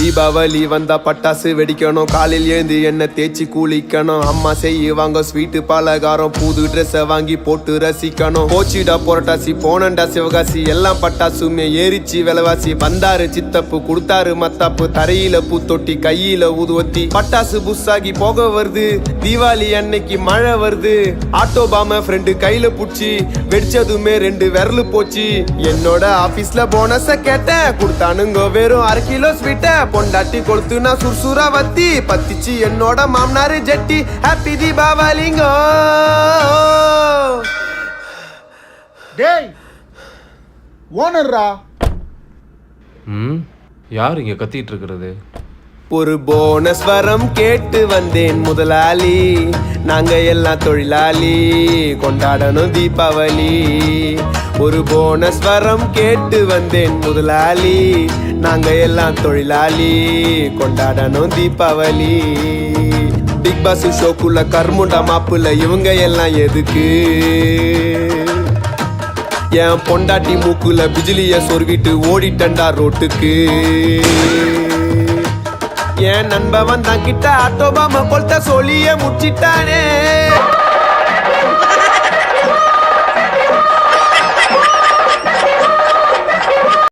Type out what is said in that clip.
தீபாவளி வந்தா பட்டாசு வெடிக்கணும், காலையில் எழுந்து என்ன தேய்ச்சி குளிக்கணும், அம்மா செய்வாங்க ஸ்வீட்டு பலகாரம், புது ட்ரெஸ்ஸை வாங்கி போட்டு ரசிக்கணும். போச்சிடா புரட்டாசி போனண்டா சிவகாசி, எல்லாம் பட்டாசுமே ஏறிச்சு விலைவாசி. வந்தாரு சித்தப்பு கொடுத்தாரு மத்தாப்பு, தரையில பூத்தொட்டி கையில ஊதுவத்தி. பட்டாசு புஸ்ஸாகி போக வருது, தீபாவளி அன்னைக்கு மழை வருது. ஆட்டோ பாம ஃப்ரெண்டு கையில புடிச்சு வெடிச்சதுமே 2 விரலு போச்சு. என்னோட ஆபீஸ்ல போனஸ கேட்டேன், கொடுத்தானுங்க வெறும் 1/2 கிலோ ஸ்வீட்ட. பொண்டாட்டி கொளுத்துனா சுர்சுரா வத்தி, பத்திச்சு என்னோட மாமனாரு ஜெட்டி. ஹாப்பி தீபாவளிங்கோ. டேய் ஓனர்ரா. யார் இங்க கத்திட்டு இருக்கிறது? ஒரு போனஸ் வரம் கேட்டு வந்தேன் முதலாளி, நாங்க எல்லாம் தொழிலாளி கொண்டாடணும் தீபாவளி. ஒரு போனஸ் வரம் கேட்டு வந்தேன் முதலாளி, நாங்க எல்லாம் தொழிலாளி கொண்டாடணும் தீபாவளி. பிக் பாஸ் ஷோக்குள்ள கர்முண்டா மாப்புல இவங்க எல்லாம் எதுக்கு? என் பொண்டாட்டி மூக்குல பிஜிலிய சொருவிட்டு ஓடிட்டண்டா ரோட்டுக்கு. என் நண்பவன் தான் கிட்ட ஆட்டோ பாம கொல்த்த சொல்லிய முச்சிட்டானே.